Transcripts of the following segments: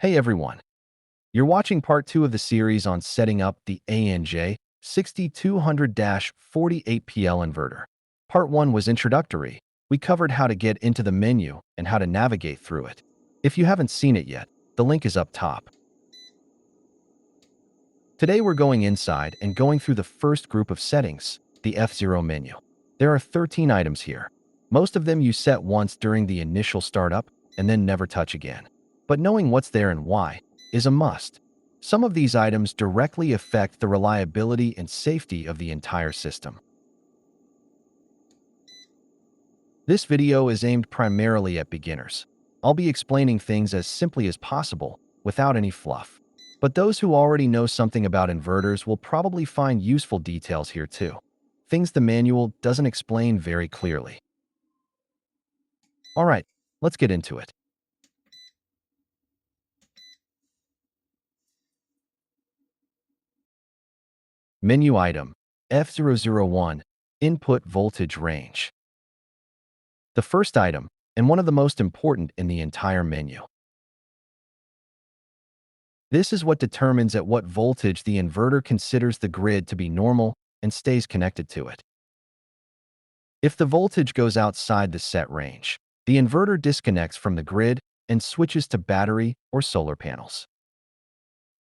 Hey everyone, you're watching part 2 of the series on setting up the ANJ-6200-48PL inverter. Part 1 was introductory. We covered how to get into the menu and how to navigate through it. If you haven't seen it yet, the link is up top. Today we're going inside and going through the first group of settings, the F0 menu. There are 13 items here. Most of them you set once during the initial startup and then never touch again. But knowing what's there and why is a must. Some of these items directly affect the reliability and safety of the entire system. This video is aimed primarily at beginners. I'll be explaining things as simply as possible, without any fluff. But those who already know something about inverters will probably find useful details here too. Things the manual doesn't explain very clearly. Alright, let's get into it. Menu item F001 Input Voltage Range. The first item, and one of the most important in the entire menu. This is what determines at what voltage the inverter considers the grid to be normal and stays connected to it. If the voltage goes outside the set range, the inverter disconnects from the grid and switches to battery or solar panels.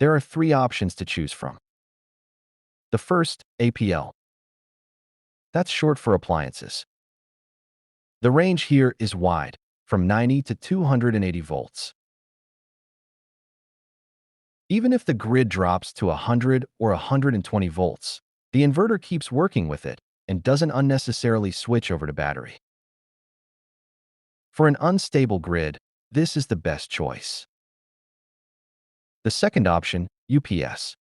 There are 3 options to choose from. The first, APL. That's short for appliances. The range here is wide, from 90 to 280 volts. Even if the grid drops to 100 or 120 volts, the inverter keeps working with it and doesn't unnecessarily switch over to battery. For an unstable grid, this is the best choice. The second option, UPS.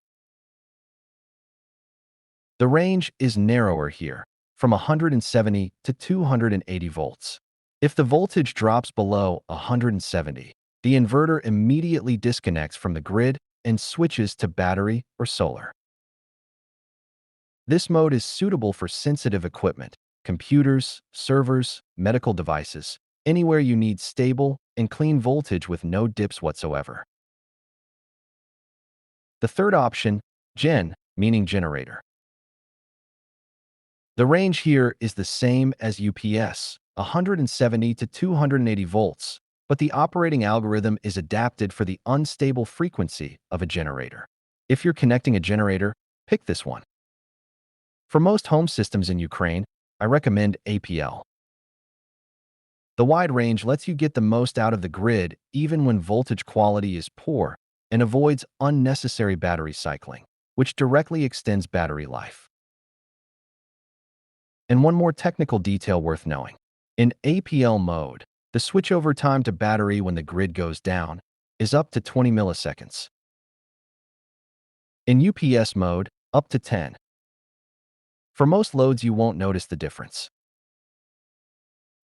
The range is narrower here, from 170 to 280 volts. If the voltage drops below 170, the inverter immediately disconnects from the grid and switches to battery or solar. This mode is suitable for sensitive equipment, computers, servers, medical devices, anywhere you need stable and clean voltage with no dips whatsoever. The third option, Gen, meaning generator. The range here is the same as UPS, 170 to 280 volts, but the operating algorithm is adapted for the unstable frequency of a generator. If you're connecting a generator, pick this one. For most home systems in Ukraine, I recommend APL. The wide range lets you get the most out of the grid even when voltage quality is poor and avoids unnecessary battery cycling, which directly extends battery life. And one more technical detail worth knowing. In APL mode, the switchover time to battery when the grid goes down is up to 20 milliseconds. In UPS mode, up to 10. For most loads, you won't notice the difference.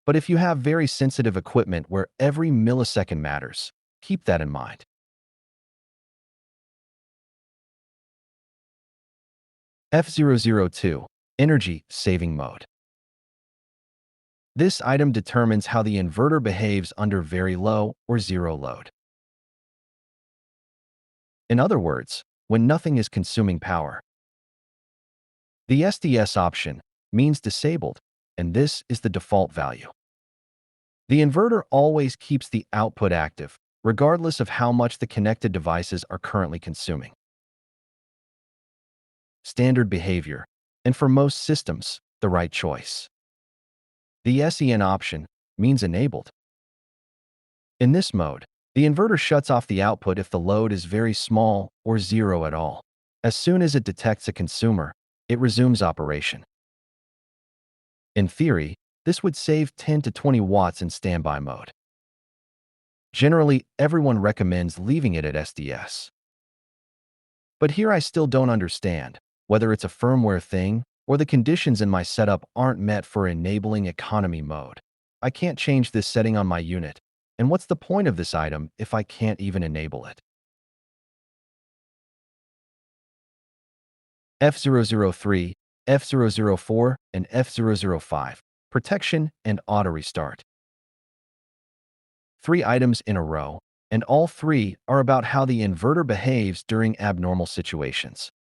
But if you have very sensitive equipment where every millisecond matters, keep that in mind. F002 Energy Saving Mode. This item determines how the inverter behaves under very low or zero load. In other words, when nothing is consuming power. The SDS option means disabled, and this is the default value. The inverter always keeps the output active, regardless of how much the connected devices are currently consuming. Standard behavior, and for most systems, the right choice. The SEN option means enabled. In this mode, the inverter shuts off the output if the load is very small or zero at all. As soon as it detects a consumer, it resumes operation. In theory, this would save 10 to 20 watts in standby mode. Generally, everyone recommends leaving it at SDS. But here I still don't understand whether it's a firmware thing or the conditions in my setup aren't met for enabling economy mode. I can't change this setting on my unit, and what's the point of this item if I can't even enable it? F003, F004, and F005, Protection and Auto Restart. 3 items in a row, and all three are about how the inverter behaves during abnormal situations.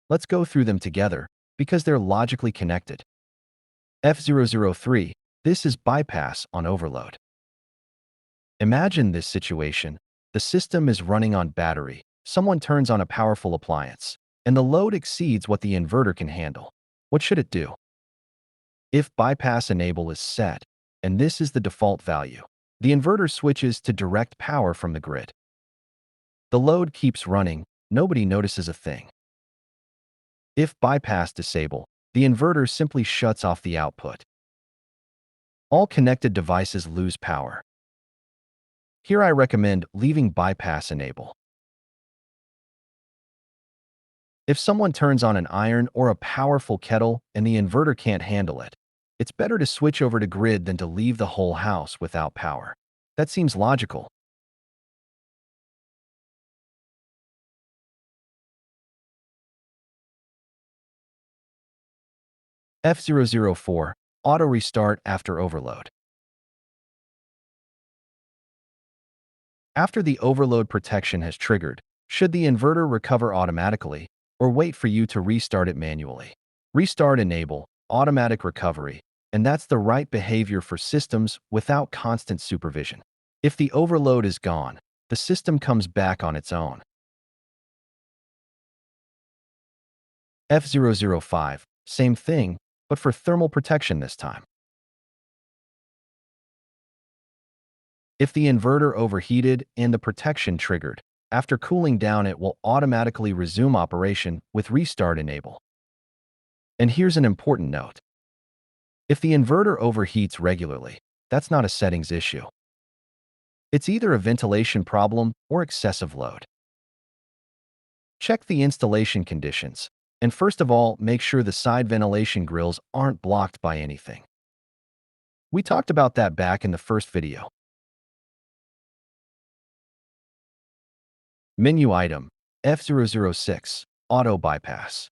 Let's go through them together because they're logically connected. F003, this is bypass on overload. Imagine this situation. The system is running on battery. Someone turns on a powerful appliance, and the load exceeds what the inverter can handle. What should it do? If bypass enable is set, and this is the default value, the inverter switches to direct power from the grid. The load keeps running, nobody notices a thing. If bypass disable, the inverter simply shuts off the output. All connected devices lose power. Here I recommend leaving bypass enable. If someone turns on an iron or a powerful kettle and the inverter can't handle it, it's better to switch over to grid than to leave the whole house without power. That seems logical. F004, auto restart after overload. After the overload protection has triggered, should the inverter recover automatically or wait for you to restart it manually? Restart enable, automatic recovery, and that's the right behavior for systems without constant supervision. If the overload is gone, the system comes back on its own. F005, same thing, but for thermal protection this time. If the inverter overheated and the protection triggered, after cooling down it will automatically resume operation with restart enable. And here's an important note. If the inverter overheats regularly, that's not a settings issue. It's either a ventilation problem or excessive load. Check the installation conditions, and first of all, make sure the side ventilation grills aren't blocked by anything. We talked about that back in the first video. Menu item, F006, auto bypass.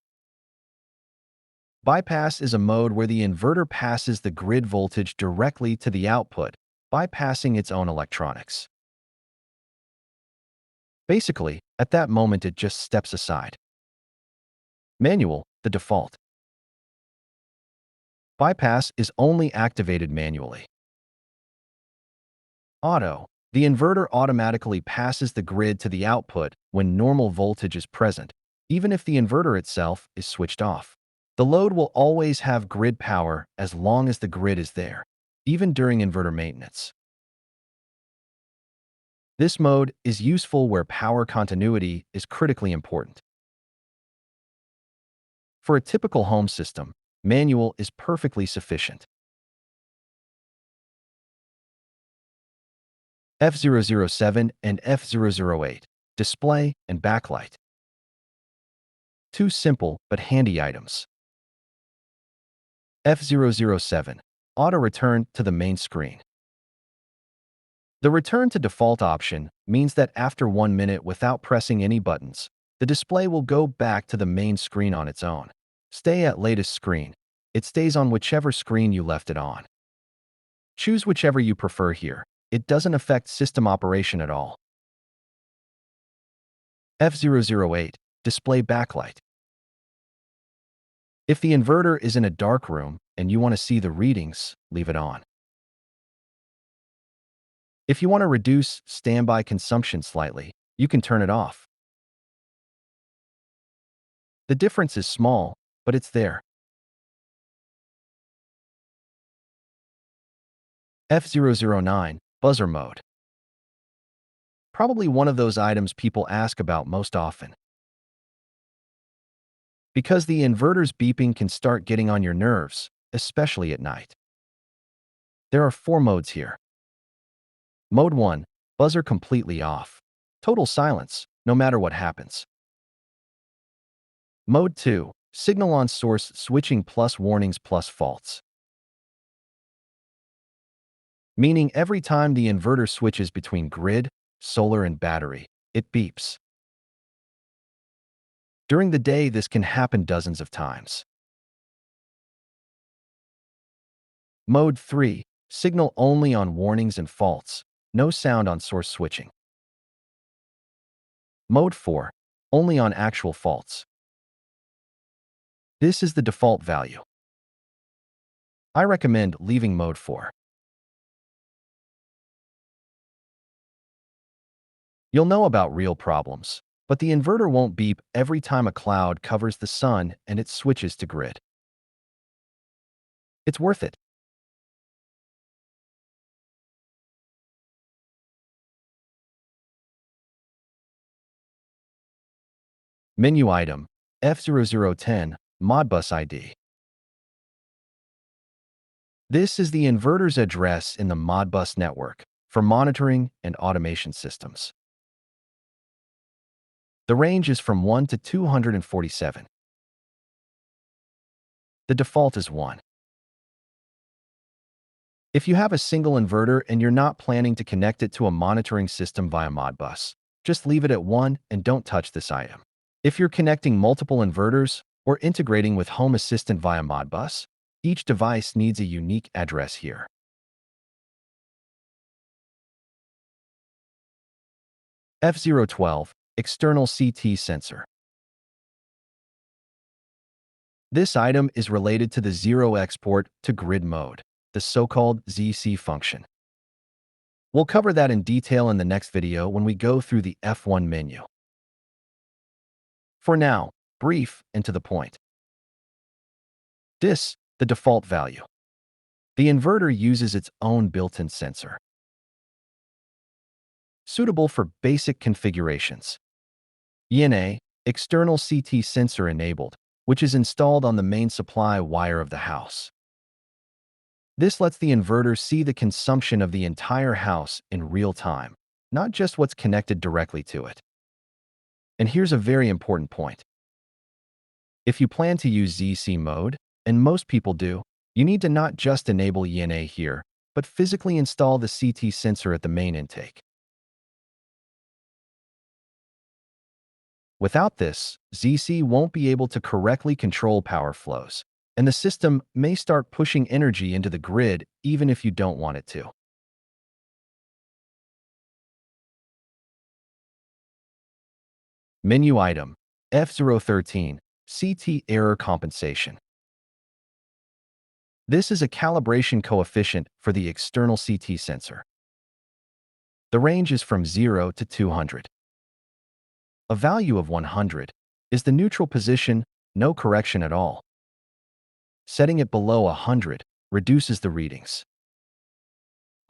Bypass is a mode where the inverter passes the grid voltage directly to the output, bypassing its own electronics. Basically, at that moment it just steps aside. Manual, the default. Bypass is only activated manually. Auto, the inverter automatically passes the grid to the output when normal voltage is present, even if the inverter itself is switched off. The load will always have grid power as long as the grid is there, even during inverter maintenance. This mode is useful where power continuity is critically important. For a typical home system, manual is perfectly sufficient. F007 and F008, display and backlight. Two simple but handy items. F007, auto return to the main screen. The return to default option means that after 1 minute without pressing any buttons, the display will go back to the main screen on its own. Stay at latest screen. It stays on whichever screen you left it on. Choose whichever you prefer here. It doesn't affect system operation at all. F008, display backlight. If the inverter is in a dark room and you want to see the readings, leave it on. If you want to reduce standby consumption slightly, you can turn it off. The difference is small, but it's there. F009, buzzer mode. Probably one of those items people ask about most often. Because the inverter's beeping can start getting on your nerves, especially at night. There are 4 modes here. Mode 1, buzzer completely off. Total silence, no matter what happens. Mode 2, signal on source switching plus warnings plus faults. Meaning every time the inverter switches between grid, solar, and battery, it beeps. During the day, this can happen dozens of times. Mode 3, signal only on warnings and faults, no sound on source switching. Mode 4, only on actual faults. This is the default value. I recommend leaving Mode 4. You'll know about real problems, but the inverter won't beep every time a cloud covers the sun and it switches to grid. It's worth it. Menu item F0010 Modbus ID. This is the inverter's address in the Modbus network for monitoring and automation systems. The range is from 1 to 247. The default is 1. If you have a single inverter and you're not planning to connect it to a monitoring system via Modbus, just leave it at 1 and don't touch this item. If you're connecting multiple inverters or integrating with Home Assistant via Modbus, each device needs a unique address here. F012 External CT Sensor. This item is related to the zero export to grid mode, the so-called ZC function. We'll cover that in detail in the next video when we go through the F1 menu. For now, brief and to the point. This, the default value. The inverter uses its own built-in sensor. Suitable for basic configurations. ENA, external CT sensor enabled, which is installed on the main supply wire of the house. This lets the inverter see the consumption of the entire house in real time, not just what's connected directly to it. And here's a very important point. If you plan to use ZC mode, and most people do, you need to not just enable ENA here, but physically install the CT sensor at the main intake. Without this, ZC won't be able to correctly control power flows, and the system may start pushing energy into the grid even if you don't want it to. Menu item F013 CT Error Compensation. This is a calibration coefficient for the external CT sensor. The range is from 0 to 200. A value of 100 is the neutral position, no correction at all. Setting it below 100 reduces the readings.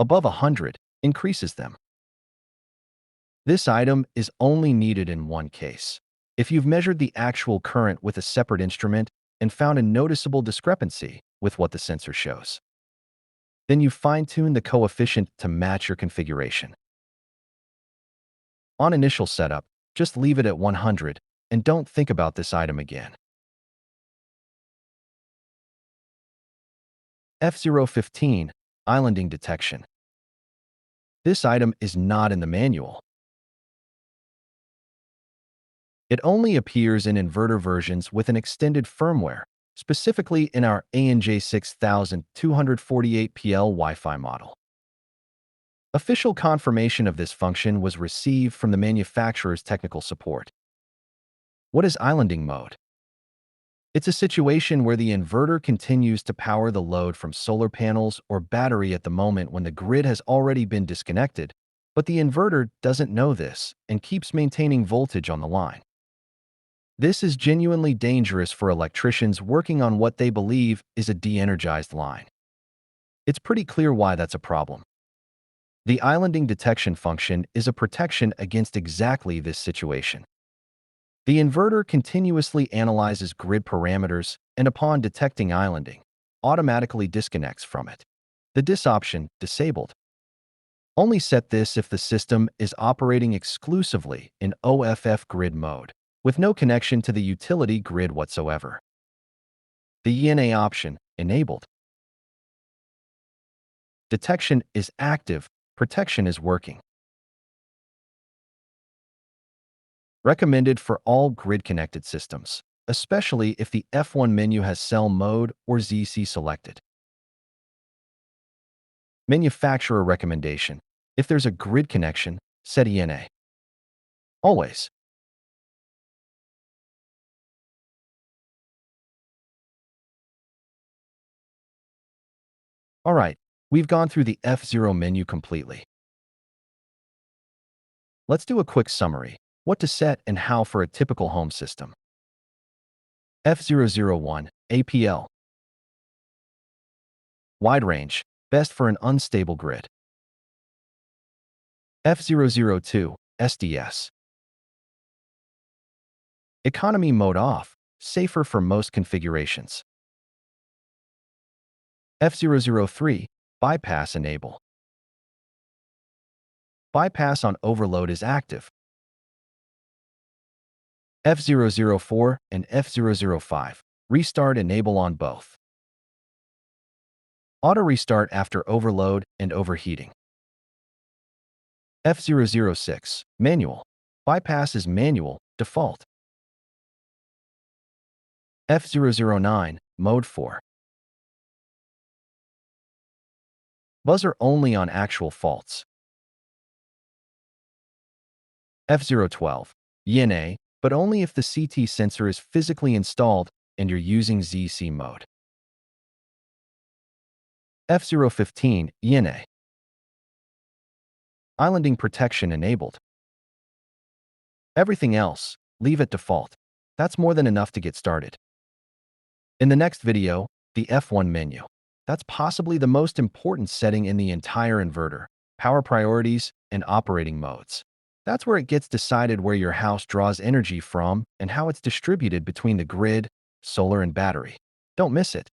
Above 100 increases them. This item is only needed in one case. If you've measured the actual current with a separate instrument and found a noticeable discrepancy with what the sensor shows, then you fine-tune the coefficient to match your configuration. On initial setup, just leave it at 100 and don't think about this item again. F015 Islanding Detection. This item is not in the manual. It only appears in inverter versions with an extended firmware, specifically in our ANJ-6200-48PL Wi-Fi model. Official confirmation of this function was received from the manufacturer's technical support. What is islanding mode? It's a situation where the inverter continues to power the load from solar panels or battery at the moment when the grid has already been disconnected, but the inverter doesn't know this and keeps maintaining voltage on the line. This is genuinely dangerous for electricians working on what they believe is a de-energized line. It's pretty clear why that's a problem. The islanding detection function is a protection against exactly this situation. The inverter continuously analyzes grid parameters and upon detecting islanding, automatically disconnects from it. The dis option, disabled. Only set this if the system is operating exclusively in OFF grid mode, with no connection to the utility grid whatsoever. The ENA option, enabled. Detection is active, protection is working. Recommended for all grid-connected systems, especially if the F1 menu has cell mode or ZC selected. Manufacturer recommendation. If there's a grid connection, set ENA. Always. Alright, we've gone through the F0 menu completely. Let's do a quick summary. What to set and how for a typical home system. F001-APL. Wide range, best for an unstable grid. F002-SDS. Economy mode off, safer for most configurations. F003, bypass enable. Bypass on overload is active. F004 and F005, restart enable on both. Auto restart after overload and overheating. F006, manual. Bypass is manual, default. F009, mode 4. Buzzer only on actual faults. F012, ENA, but only if the CT sensor is physically installed and you're using ZC mode. F015, ENA. Islanding protection enabled. Everything else, leave at default. That's more than enough to get started. In the next video, the F1 menu. That's possibly the most important setting in the entire inverter, power priorities, and operating modes. That's where it gets decided where your house draws energy from and how it's distributed between the grid, solar, and battery. Don't miss it.